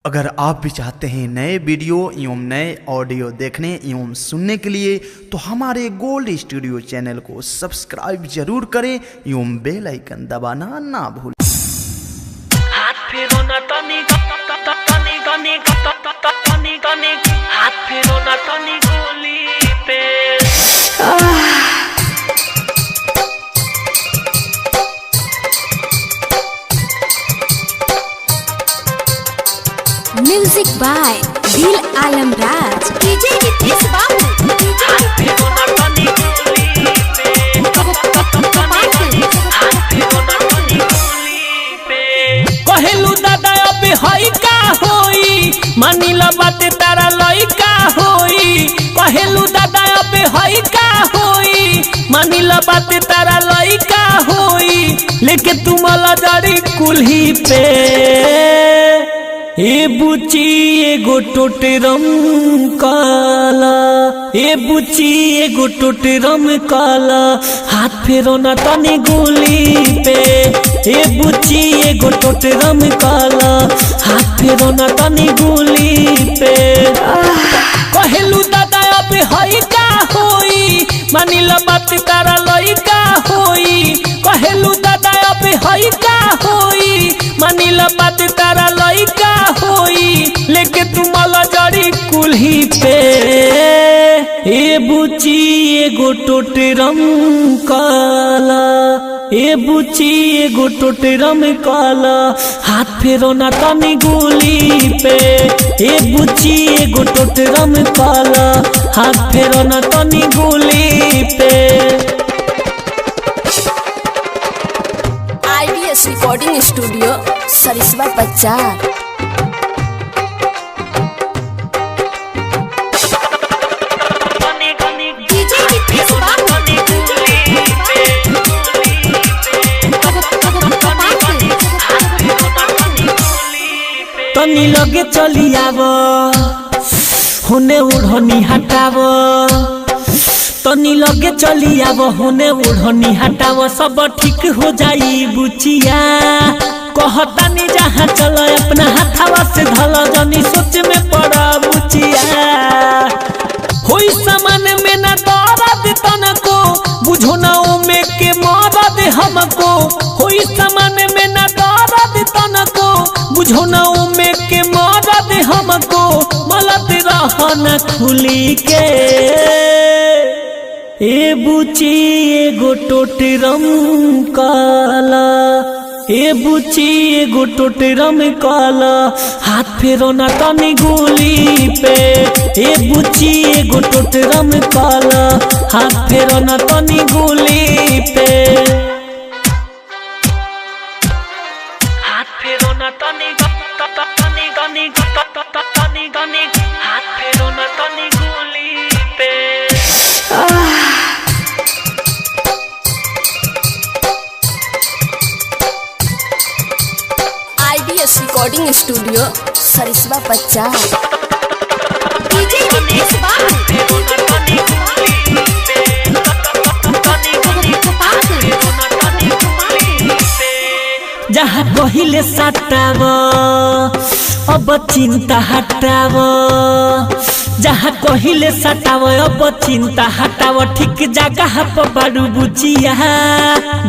अगर आप भी चाहते हैं नए वीडियो एवं नए ऑडियो देखने एवं सुनने के लिए तो हमारे गोल्ड स्टूडियो चैनल को सब्सक्राइब जरूर करें एवं बेल आइकन दबाना ना भूलें। हाथ फेरो ना तनी तनी तनी तनी तनी हाथ फेरो ना तनी गोली पे म्यूजिक बाय दिल आलम राज डीजे नीतीश बाबू हाथ फेरो ना तनी गोली पे हाथ फेरो ना तनी गोली पे कहेलू दादा अब हई का होई मानिला बात तारा लइका होई कहेलू दादा अब हई का होई मानिला बात तारा लइका होई लेके तुम लजड़ी कुल्ही पे ए बुची एगो टोटरम काला ए बुची एगो टोटरम काला हाथ फेरो ना तनी गोली पे ए बुची एगो टोटरम काला हाथ फेरो ना तनी गोली पे कहेलू दादा अब हई का होई मानिला बात तारा लइका होई कहेलू दादा अब हई का होई मानिला बात तारा लइका होई लेके तुम लजड़ी कुल्ही पे ए बुची एगो टोटरम काला ए बुची एगो टोटरम काला हाथ फेरो ना तनी गोली पे ए बुची एगो टोटरम काला हाथ फेरो ना तनी गोली पे। आईडीएस रिकॉर्डिंग स्टूडियो सरिसवा बाजार तनी तनी डीजे नीतीश बाबू तनी लगे चली आव होने उड़नी हटाव तनी लगे चली आव होने उड़नी हटाव सब ठीक हो जाई बुचिया कहतानी जहाँ चल अपना हाथावा से धल जनी सोच में पड़ा बुचिया होई सामान में ना दर्द तनको बुझो ना में के मरद हमको होई सामान में ना दर्द तनको बुझो ना में के मरद हमको मलत रहना खुली के ए बुची एगो टोटरम काला ए बुची एगो टोटरम काला हाथ फेरो ना तनी गोली पे ए बुची एगो टोटरम काला हाथ फेरो ना तनी गोली पे हाथ फेरो ना तनी तनी तनी तनी तनी हाथ फेरो ना तनी गोली पे आईडीएस रिकॉर्डिंग स्टूडियो सरिसवा बाजार डीजे नीतीश बाबू फेरो ना तनी गोली पे तनी तनी हाथ फेरो ना तनी गोली पे जहाँ कहिले सटाव अब चिंता हटाव जहाँ कहिले सटाव अब चिंता हटाव ठीक जगह पर बारू बुचिया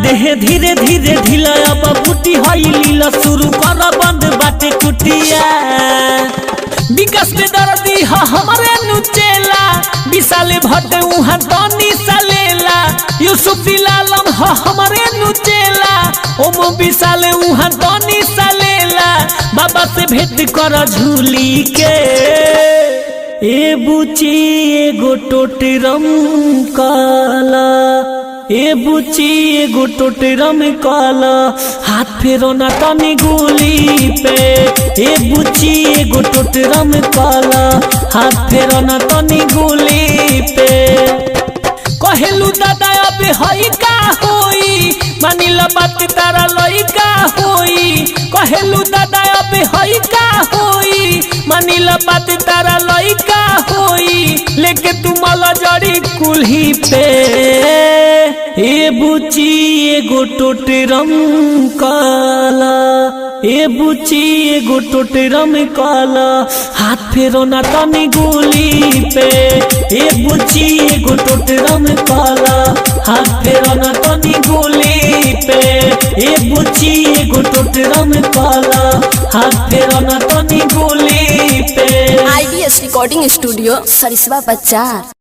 देह धीरे धीरे ढील अब बूटी हई लीला शुरू कर बंद बाटे कुटिया विकास में दर्दी ह हमारे नुचेला विशाले भट्ट उहाँ तनी सलेला यूसुफ दिलालम ह हमारे नुचेला ओम विशाले उहाँ तनी सलेला बाबा से भेंट कर झूली के ए बुची एगो टोटरम काला ए बुची एगो टोटरम काला हाथ फेरो ना तनी गोली पे ए बुची एगो टोटरम काला हाथ फेरो ना तनी गोली पे कहेलू दादा अब हई का होई मानिला बात तारा लइका होई कहेलू दादा अब हई का होई मानिला बात तारा लइका होई लेके तुम लजड़ी कुल्ही पे ए बुची एगो टोटरम काला, ए बुची एगो टोटरम काला, हाथ फेरो ना तनी गोली पे। ए बुची एगो टोटरम काला, हाथ फेरो ना तनी गोली पे। ए बुची एगो टोटरम काला, हाथ फेरो ना तनी गोली पे। IDS रिकॉर्डिंग स्टूडियो सरिसवा बाजार।